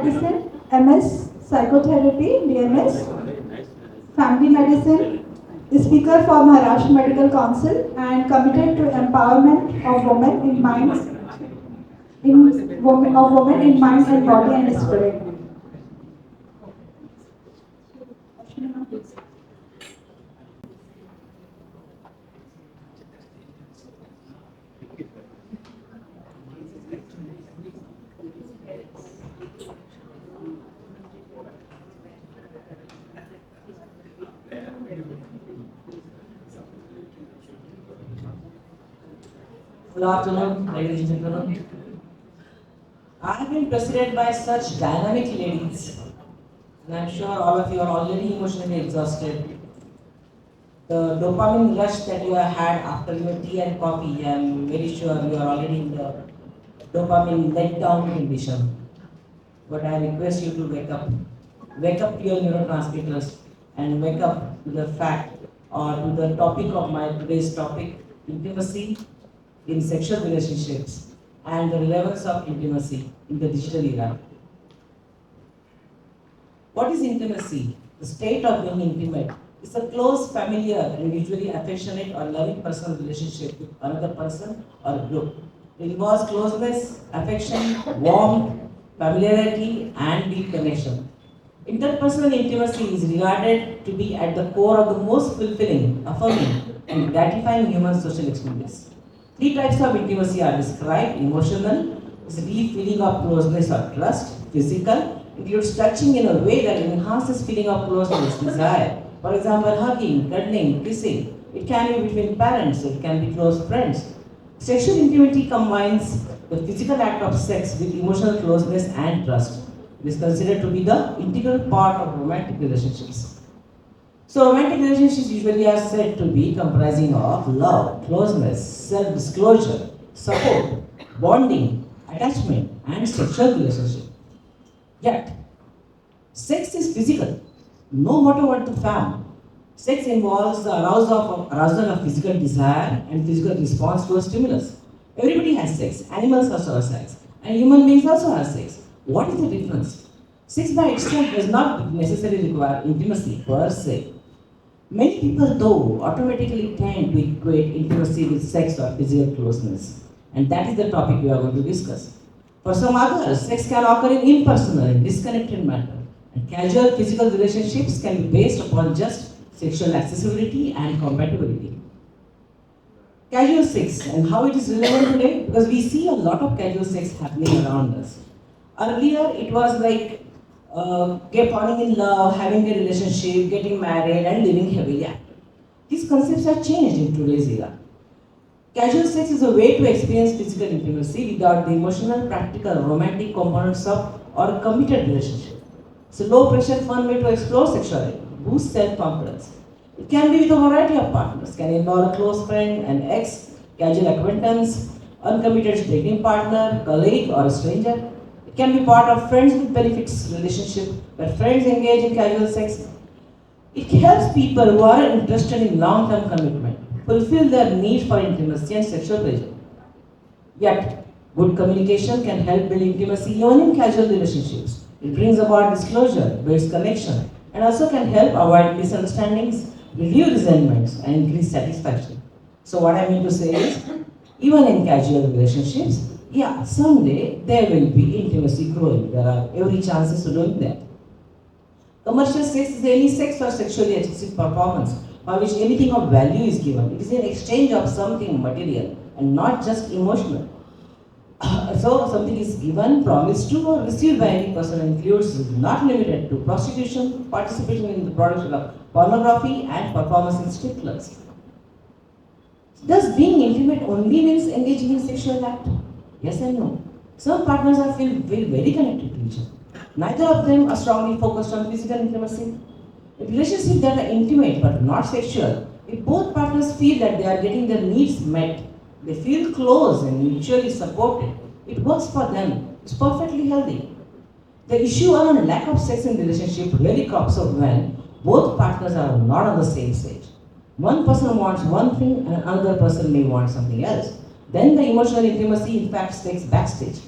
medicine, MS, psychotherapy, DMS, family medicine, speaker for Maharashtra Medical Council, and committed to empowerment of women in women in mind and body and spirit. Good afternoon, ladies and gentlemen. I have been preceded by such dynamic ladies, and I'm sure all of you are already emotionally exhausted. The dopamine rush that you have had after your tea and coffee, I'm very sure you are already in the dopamine letdown condition. But I request you to wake up. Wake up to your neurotransmitters and wake up to the fact or to the topic of my today's topic, intimacy in sexual relationships and the relevance of intimacy in the digital era. What is intimacy? The state of being intimate. It's a close, familiar, and usually affectionate or loving personal relationship with another person or group. It involves closeness, affection, warmth, familiarity, and deep connection. Interpersonal intimacy is regarded to be at the core of the most fulfilling, affirming, and gratifying human social experience. Three types of intimacy are described: emotional, is a deep feeling of closeness or trust; physical, includes touching in a way that enhances feeling of closeness, desire. For example, hugging, cuddling, kissing. It can be between parents, it can be close friends. Sexual intimacy combines the physical act of sex with emotional closeness and trust. It is considered to be the integral part of romantic relationships. So, romantic relationships usually are said to be comprising of love, closeness, self disclosure, support, bonding, attachment, and sexual relationship. Yet, sex is physical, no matter what the form. Sex involves the arousal of physical desire and physical response to a stimulus. Everybody has sex, animals also have sex, and human beings also have sex. What is the difference? Sex by itself does not necessarily require intimacy per se. Many people, though, automatically tend to equate intimacy with sex or physical closeness, and that is the topic we are going to discuss. For some others, sex can occur in impersonal and disconnected manner, and casual physical relationships can be based upon just sexual accessibility and compatibility. Casual sex and how it is relevant today, because we see a lot of casual sex happening around us. Earlier, it was like falling in love, having a relationship, getting married, and living happily after. These concepts have changed in today's era. Casual sex is a way to experience physical intimacy without the emotional, practical, romantic components of or a committed relationship. It's a low pressure, fun way to explore sexuality, boost self confidence. It can be with a variety of partners, can involve a close friend, an ex, casual acquaintance, uncommitted dating partner, colleague, or a stranger. It can be part of friends with benefits relationship where friends engage in casual sex. It helps people who are interested in long-term commitment fulfill their need for intimacy and sexual pleasure. Yet, good communication can help build intimacy even in casual relationships. It brings about disclosure, builds connection, and also can help avoid misunderstandings, reduce resentments, and increase satisfaction. So, what I mean to say is, even in casual relationships, yeah, someday there will be intimacy growing. There are every chances to doing that. Commercial sex is any sex or sexually excessive performance for which anything of value is given. It is an exchange of something material and not just emotional. So something is given, promised to, or received by any person includes not limited to prostitution, participation in the production of pornography, and performance in strip clubs. Does being intimate only means engaging in sexual act? Yes and no. Some partners feel very connected to each other. Neither of them are strongly focused on physical intimacy. In relationships that are intimate but not sexual, if both partners feel that they are getting their needs met, they feel close and mutually supported, it works for them. It's perfectly healthy. The issue around lack of sex in relationship really crops up when both partners are not on the same stage. One person wants one thing and another person may want something else. Then the emotional intimacy in fact takes backstage.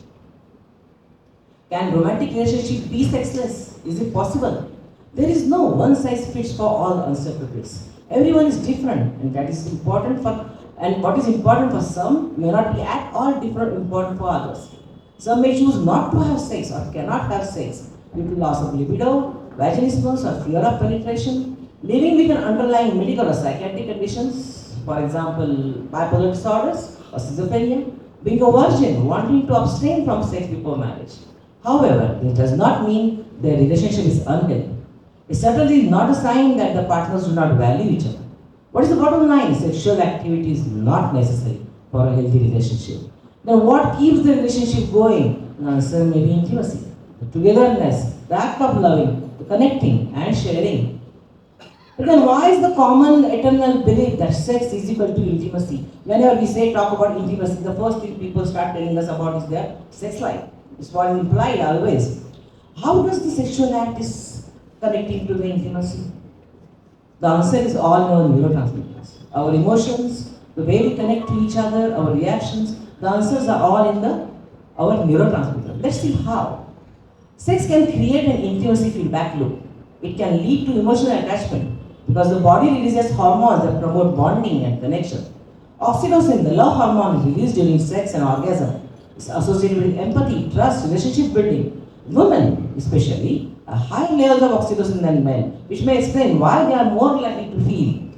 Can romantic relationship be sexless? Is it possible? There is no one size fits for all answer to this. Everyone is different, and that is important for, and what is important for some may not be at all different important for others. Some may choose not to have sex or cannot have sex due to loss of libido, vaginismus, or fear of penetration, living with an underlying medical or psychiatric conditions, for example, bipolar disorders or schizophrenia, being a virgin, wanting to abstain from sex before marriage. However, this does not mean their relationship is unhealthy. It certainly is not a sign that the partners do not value each other. What is the bottom line? Sexual activity is not necessary for a healthy relationship. Then what keeps the relationship going? The answer may be intimacy, the togetherness, the act of loving, the connecting and sharing. But then why is the common eternal belief that sex is equal to intimacy? Whenever we say talk about intimacy, the first thing people start telling us about is their sex life. It's what is implied always. How does the sexual act is connecting to the intimacy? The answer is all our neurotransmitters. Our emotions, the way we connect to each other, our reactions, the answers are all in our neurotransmitter. Let's see how. Sex can create an intimacy feedback loop. It can lead to emotional attachment because the body releases hormones that promote bonding and connection. Oxytocin, the love hormone, is released during sex and orgasm. It's associated with empathy, trust, relationship building. Women, especially, have high levels of oxytocin than men, which may explain why they are more likely to feel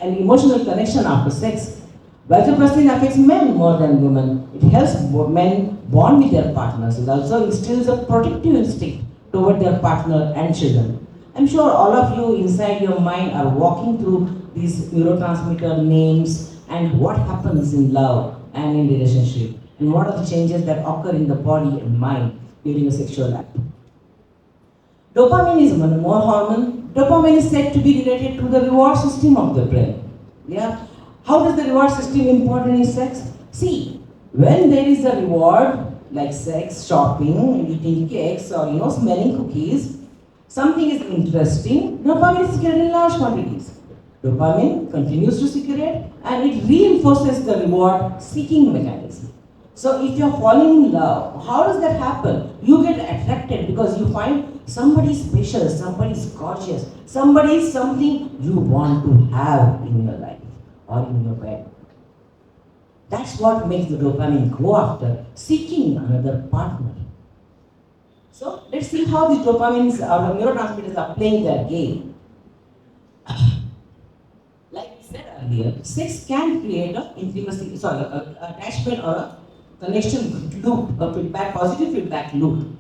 an emotional connection after sex. Vasopressin affects men more than women. It helps men bond with their partners. It also instills a protective instinct toward their partner and children. I'm sure all of you inside your mind are walking through these neurotransmitter names and what happens in love and in relationship and what are the changes that occur in the body and mind during a sexual act. Dopamine is one more hormone. Dopamine is said to be related to the reward system of the brain. Yeah. How does the reward system important in sex? See, when there is a reward like sex, shopping, eating cakes, or smelling cookies, something is interesting. Dopamine is secreted in large quantities. Dopamine continues to secrete and it reinforces the reward seeking mechanism. So if you're falling in love, how does that happen? You get attracted because you find somebody special, somebody is gorgeous, somebody is something you want to have in your life or in your bed. That's what makes the dopamine go after seeking another partner. So let's see how these dopamines or neurotransmitters are playing their game. Like we said earlier, sex can create an intimacy, attachment or a connection loop, a feedback, positive feedback loop.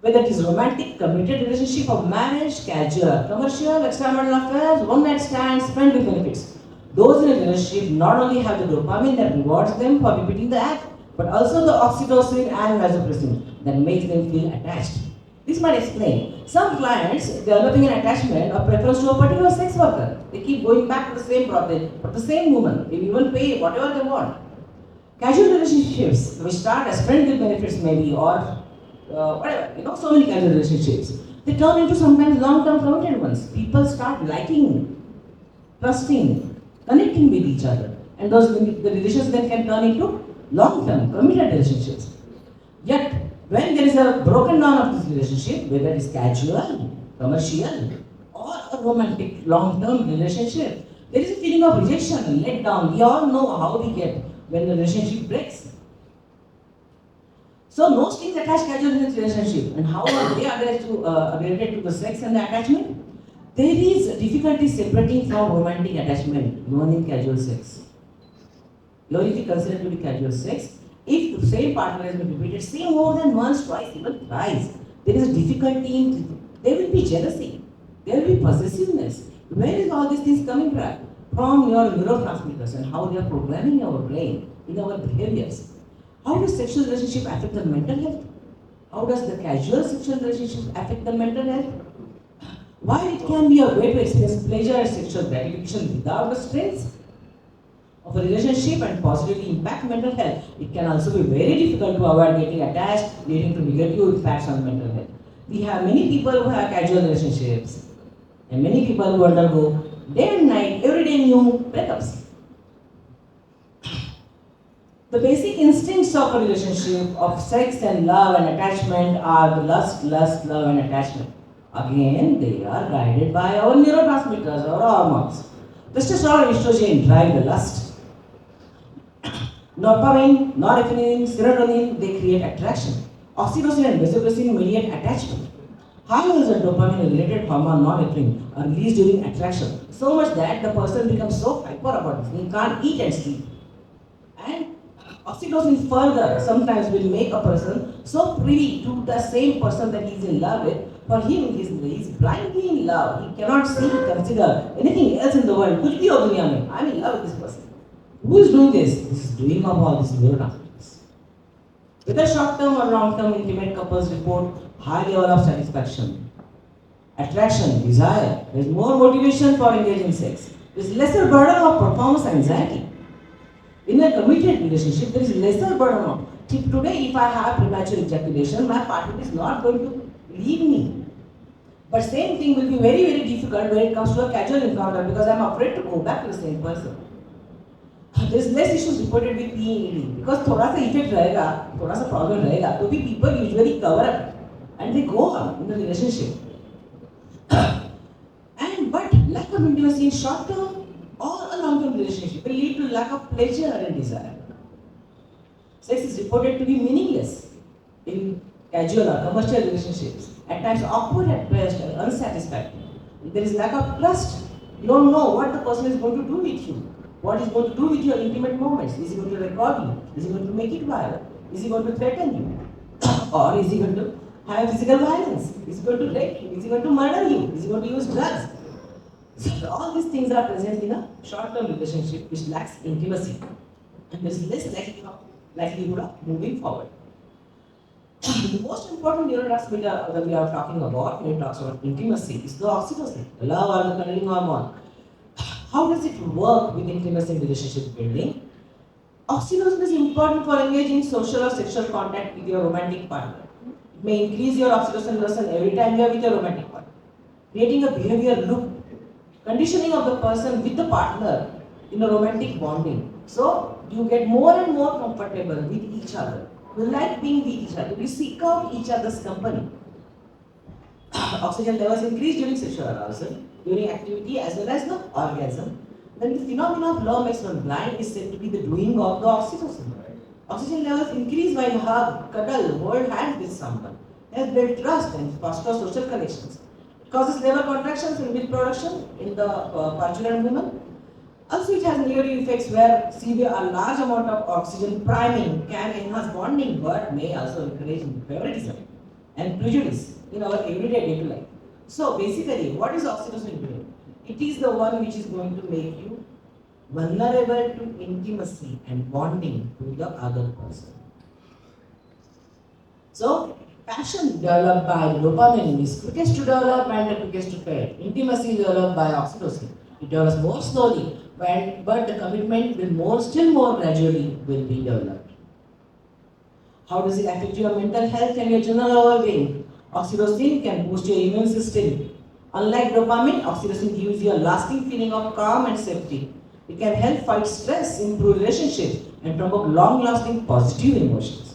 Whether it is romantic, committed relationship or marriage, casual, commercial, extramarital affairs, one-night stands, friend with benefits. Those in a relationship not only have the dopamine that rewards them for repeating the act, but also the oxytocin and vasopressin that makes them feel attached. This might explain some clients developing an attachment or preference to a particular sex worker. They keep going back to the same problem, but the same woman. They even pay whatever they want. Casual relationships, which start as friend with benefits maybe, or whatever, so many casual relationships, they turn into sometimes long-term committed ones. People start liking, trusting, connecting with each other. And the relations then can turn into long-term committed relationships. Yet, when there is a broken down of this relationship, whether it is casual, commercial, or a romantic long-term relationship, there is a feeling of rejection and let down. We all know how we get when the relationship breaks. So no strings attached casual in this relationship. And how are they related to the sex and the attachment? There is difficulty separating from romantic attachment, even in casual sex. Even if you consider to be casual sex, if the same partner has been repeated, say more than once, twice, even thrice, there is a difficulty in, there will be jealousy, there will be possessiveness. Where is all these things coming from? From your neurotransmitters and how they are programming our brain in our behaviors. How does sexual relationship affect the mental health? How does the casual sexual relationship affect the mental health? While it can be a way to experience pleasure and sexual gratification without the stress of a relationship and positively impact mental health, it can also be very difficult to avoid getting attached, leading to negative impacts on mental health. We have many people who have casual relationships and many people who undergo day and night, every day new breakups. The basic instincts of a relationship of sex and love and attachment are the lust, love and attachment. Again, they are guided by our neurotransmitters, our hormones. Testosterone and estrogen drive the lust. Dopamine, norepinephrine, serotonin, they create attraction. Oxytocin and vasopressin mediate attachment. High levels of dopamine-related hormone norepinephrine are released during attraction, so much that the person becomes so hyper about it, he can't eat and sleep. And oxytocin further sometimes will make a person so privy to the same person that he is in love with. For him, he is blindly in love. He cannot see, consider anything else in the world. Kuch bhi ho duniya mein, I'm in love with this person. Who is doing this? This is doing of all these neurotransmitters. Whether short-term or long-term intimate couples report high level of satisfaction, attraction, desire. There is more motivation for engaging sex. There is lesser burden of performance anxiety. In a committed relationship, there is lesser burden of. Today, if I have premature ejaculation, my partner is not going to leave me. But same thing will be very, very difficult when it comes to a casual encounter because I'm afraid to go back to the same person. There's less issues reported with PED because thoda sa effect rahega, thoda sa problem rahega, so people usually cover up and they go on in the relationship. But lack of intimacy in short term or a long term relationship will lead to lack of pleasure and desire. Sex is reported to be meaningless in casual or commercial relationships, at times awkward at best and unsatisfactory. There is lack of trust. You don't know what the person is going to do with you. What is going to do with your intimate moments? Is he going to record you? Is he going to make it viral? Is he going to threaten you? Or is he going to have physical violence? Is he going to rape you? Is he going to murder you? Is he going to use drugs? So all these things are present in a short-term relationship which lacks intimacy. And there is less likelihood of moving forward. The most important neurotransmitter that we are talking about when we talk about intimacy is the oxytocin, the love or the cuddling hormone. How does it work with intimacy in relationship building? Oxytocin is important for engaging social or sexual contact with your romantic partner. It may increase your oxytocin level every time you are with your romantic partner, creating a behavior loop, conditioning of the person with the partner in a romantic bonding. So you get more and more comfortable with each other. You like being with each other. You seek out each other's company. Oxygen levels increase during sexual arousal, during activity as well as the orgasm. Then the phenomenon of love makes one blind is said to be the doing of the oxytocin. Oxygen levels increase while hug, cuddle, hold hands with someone, help build trust and foster social connections. It causes liver contractions in milk production in the parturient women. Also, it has negative effects where severe a large amount of oxygen priming can enhance bonding but may also encourage favoritism and prejudice in our everyday day-to-day life. So basically, what is oxytocin doing? It is the one which is going to make you vulnerable to intimacy and bonding to the other person. So, passion developed by dopamine is quickest to develop and the quickest to fade. Intimacy developed by oxytocin. It develops more slowly, but the commitment will still more gradually will be developed. How does it affect your mental health and your general well-being? Oxytocin can boost your immune system. Unlike dopamine, oxytocin gives you a lasting feeling of calm and safety. It can help fight stress, improve relationships, and promote long-lasting positive emotions.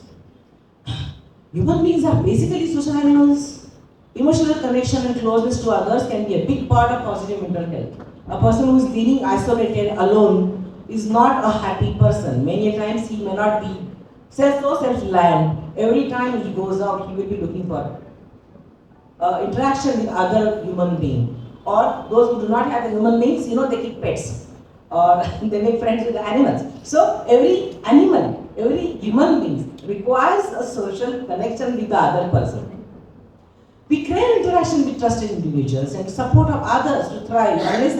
Human beings are basically social animals. Emotional connection and closeness to others can be a big part of positive mental health. A person who is feeling isolated, alone, is not a happy person. Many times he may not be self-reliant. Every time he goes out, he will be looking for interaction with other human beings. Or those who do not have the human beings, they keep pets. Or they make friends with the animals. So every animal, every human being requires a social connection with the other person. We crave interaction with trusted individuals and support of others to thrive. Unless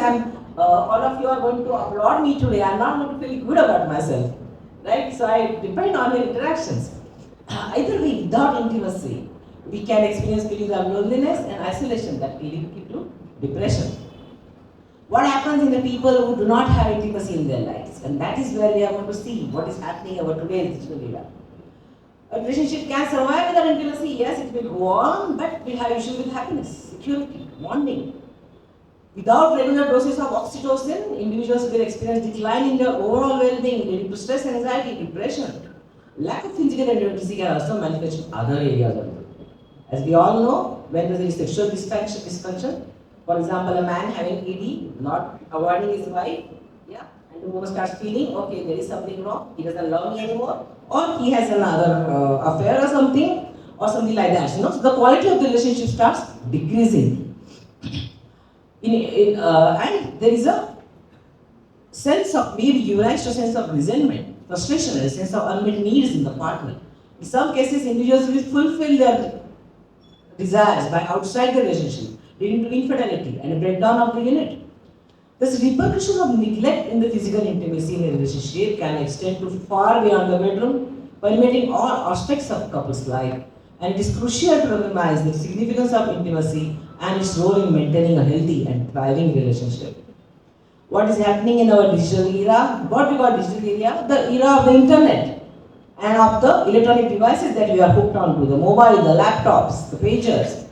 all of you are going to applaud me today, I'm not going to feel good about myself. Right? So I depend on your interactions. Either way, without intimacy, we can experience feelings of loneliness and isolation that lead to depression. What happens in the people who do not have intimacy in their lives? And that is where we are going to see what is happening about today's digital era. A relationship can survive without intimacy, yes, it will go on, but will have issues with happiness, security, bonding. Without regular doses of oxytocin, individuals will experience decline in their overall well-being, leading to stress, anxiety, depression. Lack of physical intimacy can also manifest in other areas of life. As we all know, when there is sexual dysfunction, for example, a man having ED, not avoiding his wife, yeah, and the woman starts feeling, okay, there is something wrong, he doesn't love me anymore, or he has another affair or something like that. So the quality of the relationship starts decreasing. And there is a sense of, maybe you rise to a sense of resentment, frustration, a sense of unmet needs in the partner. In some cases, individuals will fulfill their desires by outside the relationship, leading to infidelity and a breakdown of the unit. This repercussion of neglect in the physical intimacy in a relationship can extend to far beyond the bedroom, permeating all aspects of couple's life. And it is crucial to recognize the significance of intimacy and its role in maintaining a healthy and thriving relationship. What is happening in our digital era? What we call digital era? The era of the internet and of the electronic devices that we are hooked onto, the mobile, the laptops, the pagers.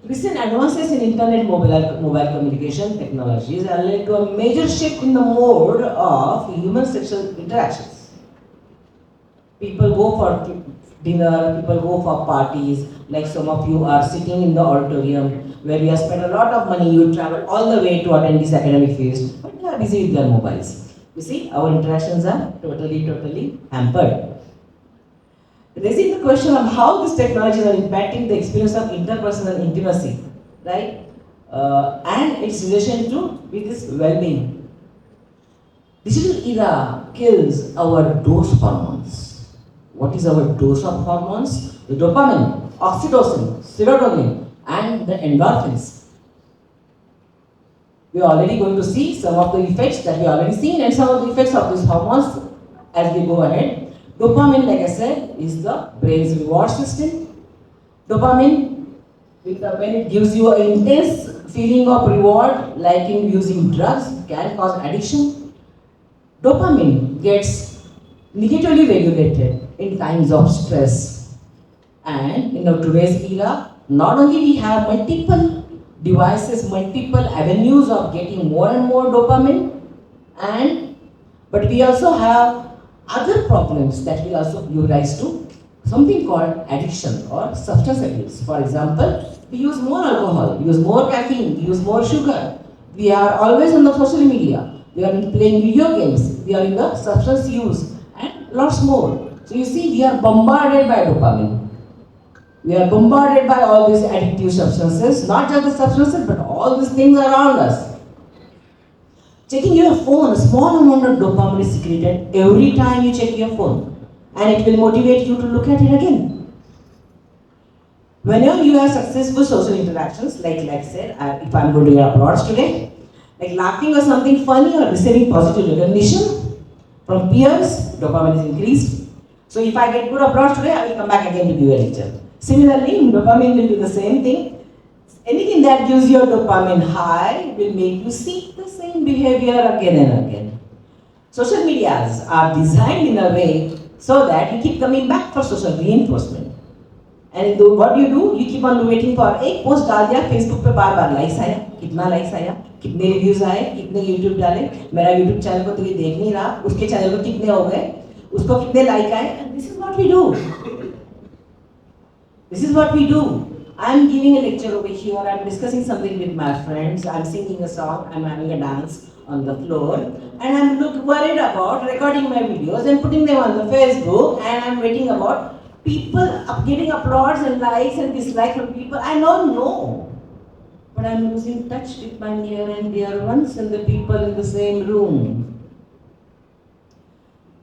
Recent advances in internet mobile communication technologies have led to a major shift in the mode of human sexual interactions. People go for dinner, people go for parties, like some of you are sitting in the auditorium where we have spent a lot of money, you travel all the way to attend this academic feast, but they are busy with their mobiles. You see, our interactions are totally hampered. Raising the question of how these technologies are impacting the experience of interpersonal intimacy, right? And its relation to with this well-being. Digital era kills our dose hormones. What is our dose of hormones? The dopamine, oxytocin, serotonin, and the endorphins. We are already going to see some of the effects that we already seen and some of the effects of these hormones as we go ahead. Dopamine, like I said, is the brain's reward system. Dopamine, when it gives you an intense feeling of reward, like in using drugs, can cause addiction. Dopamine gets negatively regulated in times of stress. And in today's era, not only we have multiple devices, multiple avenues of getting more and more dopamine, but we also have other problems that will also give rise to something called addiction or substance abuse. For example, we use more alcohol, we use more caffeine, we use more sugar. We are always on the social media. We are playing video games. We are in the substance use and lots more. So you see, we are bombarded by dopamine. We are bombarded by all these addictive substances, not just the substances, but all these things around us. Checking your phone, a small amount of dopamine is secreted every time you check your phone, and it will motivate you to look at it again. Whenever you have successful social interactions, like I said, if I'm going to your applause today, like laughing or something funny or receiving positive recognition from peers, dopamine is increased. So if I get good applause today, I will come back again to give a lecture. Similarly, dopamine will do the same thing. Anything that gives you a dopamine high will make you seek the same behavior again and again. Social medias are designed in a way so that you keep coming back for social reinforcement. And what do? You keep on waiting for एक post डाल दिया Facebook पे बार likes आया, कितना likes आया, कितने reviews आए, कितने यूट्यूब डाले, मेरा यूट्यूब चैनल को तो ये देख नहीं रहा, उसके चैनल को कितने हो गए, उसको कितने लाइक आए. And this is what we do. This is what we do. I'm giving a lecture over here, I'm discussing something with my friends, I'm singing a song, I'm having a dance on the floor, and I'm worried about recording my videos and putting them on the Facebook, and I'm waiting about people getting applause and likes and dislikes from people I don't know. But I'm losing touch with my near and dear ones and the people in the same room.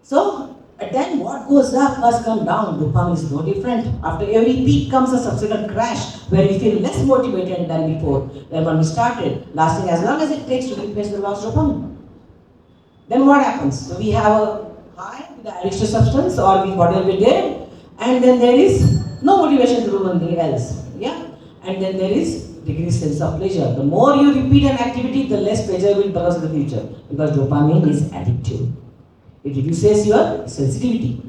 So, then what goes up must come down. Dopamine is no different. After every peak comes a subsequent crash where we feel less motivated than before, than when we started, lasting as long as it takes to replace the lost dopamine. Then what happens? So we have a high with the addiction substance or with whatever we did, and then there is no motivation to do anything else. Yeah? And then there is decreased sense of pleasure. The more you repeat an activity, the less pleasure will bring us in the future because dopamine is addictive. It reduces your sensitivity.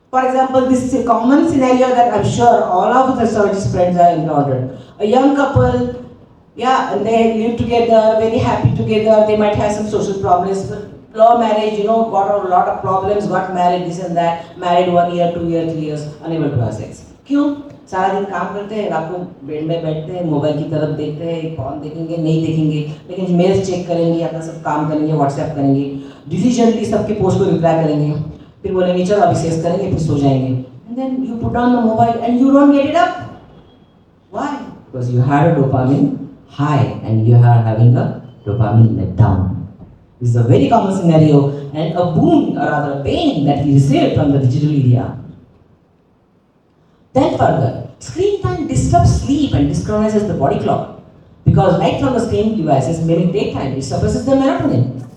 For example, this is a common scenario that I'm sure all of the sexologist friends have encountered. A young couple Yeah, and they live together, very happy together. They might have some social problems. Love marriage, got a lot of problems, got married, this and that. Married 1 year, 2 year, 3 years, unable to have sex. क्यों? सारा दिन काम करते हैं, रात को bed में बैठते हैं, मोबाइल की तरफ देखते हैं, फोन देखेंगे, नहीं देखेंगे, लेकिन मेल्स चेक करेंगे, अपना सब काम करेंगे, व्हाट्सएप करेंगे, डिलीजेंटली सबके पोस्ट को रिप्लाई करेंगे, फिर बोलेंगे चलो अभी सेक्स करेंगे, फिर सो जाएंगे. And then you put on the mobile and you don't get it up. Why? Because you had a dopamine high and you are having a dopamine letdown. This is a very common scenario and a boon or rather a pain that we receive from the digital area. Then further, screen time disrupts sleep and dyschronizes the body clock. Because light from the screen devices mimic daytime, it suppresses the melatonin.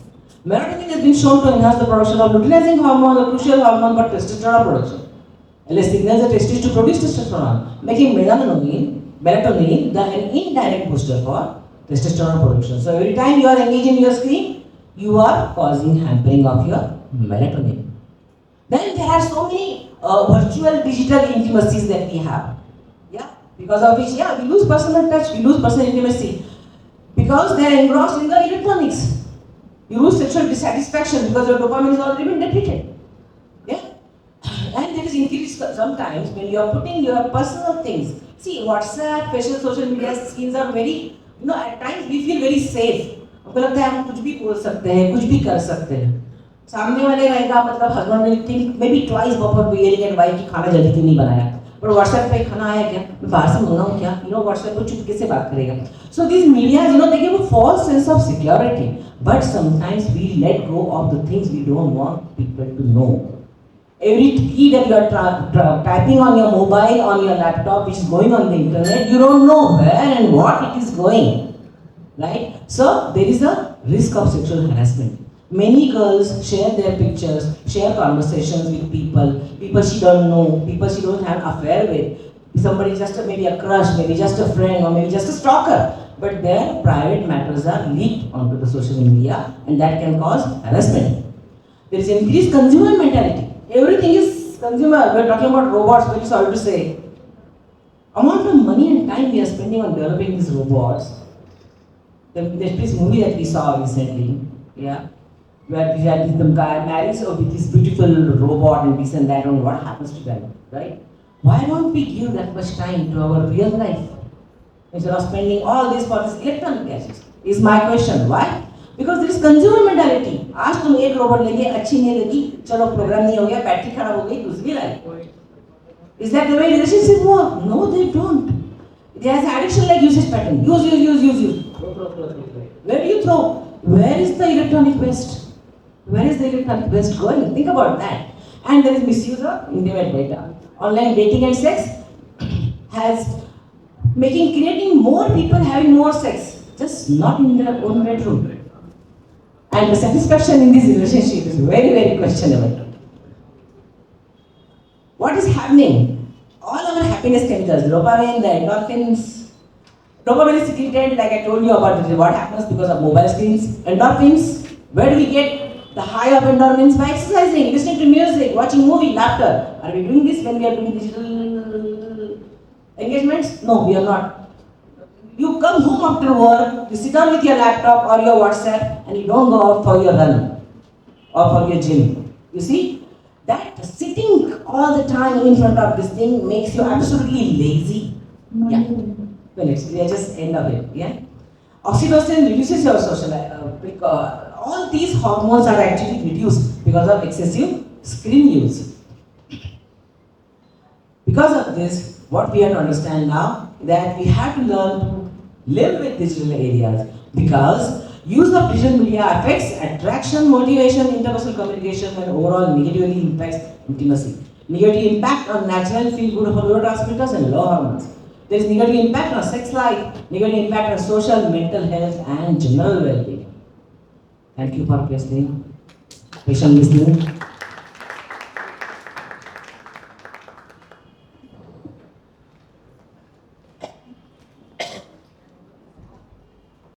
Melatonin has been shown to enhance the production of luteinizing hormone, the crucial hormone for testosterone production. LS signals the testes to produce testosterone, making melatonin an indirect booster for testosterone production. So every time you are engaged in your screen, you are causing hampering of your melatonin. Then there are so many virtual digital intimacies that we have. Yeah, because of which, we lose personal touch, we lose personal intimacy. Because they are engrossed in the electronics. You lose sexual dissatisfaction because your dopamine is already been depleted. Yeah? And there is increased sometimes when you are putting your personal things. See, WhatsApp, facial social media skins are very, at times we feel very safe. हमको लगता है हम कुछ भी बोल सकते हैं, कुछ भी कर सकते हैं. सामने वाले रहेगा मतलब husband will think maybe twice before bearing and wife कि खाना जल्दी क्यों नहीं बनाया. पर WhatsApp पे खाना आया क्या? मैं बाहर से मंगाऊँ क्या? WhatsApp पे चुपके से बात करेगा. So these media, they give a false sense of security. But sometimes we let go of the things we don't want people to know. Every key that you are typing on your mobile, on your laptop, which is going on the internet, you don't know where and what it is going. Right? So there is a risk of sexual harassment. Many girls share their pictures, share conversations with people she don't know, people she don't have affair with. Somebody just maybe a crush, maybe just a friend, or maybe just a stalker. But their private matters are leaked onto the social media, and that can cause harassment. There is increased consumer mentality. Everything is consumer. We are talking about robots, very sorry to say. Amount of money and time we are spending on developing these robots. There's this movie that we saw recently, where we had the guy marries with this beautiful robot and this and that, and what happens to them, right? Why don't we give that much time to our real life instead of spending all this for this electronic gadgets? Is my question. Why? Because there is consumer mentality. आज तुम एक robot लेंगे, अच्छी नहीं लगी, चलो programme नहीं हो गया, बैटरी खराब हो गई, दूसरी लाई. Is that the way relationships work? No, they don't. There is addiction like usage pattern. Use. Throw. Where do you throw? Where is the electronic waste? Where is the electronic waste going? Think about that. And there is misuse of intimate data. Online dating and sex has creating more people having more sex, just not in their own bedroom. And the satisfaction in this relationship is very, very questionable. What is happening? All our happiness chemicals, dopamine, the endorphins. Dopamine is secreted, like I told you about what happens because of mobile screens. Endorphins, where do we get the high of endorphins? By exercising, listening to music, watching movie, laughter. Are we doing this when we are doing digital engagements? No, we are not. You come home after work, you sit down with your laptop or your WhatsApp and you don't go out for your run or for your gym. You see, that sitting all the time in front of this thing makes you absolutely lazy. Yeah. Well, we are just end of it. Yeah. Oxytocin reduces your social. All these hormones are actually reduced because of excessive screen use. Because of this, what we have to understand now that we have to learn to live with digital areas because use of digital media affects attraction, motivation, interpersonal communication, and overall negatively impacts intimacy. Negative impact on natural feel-good neurotransmitters and low hormones. There is negative impact on sex life, negative impact on social, mental health, and general well-being. Thank you for listening, patient listening.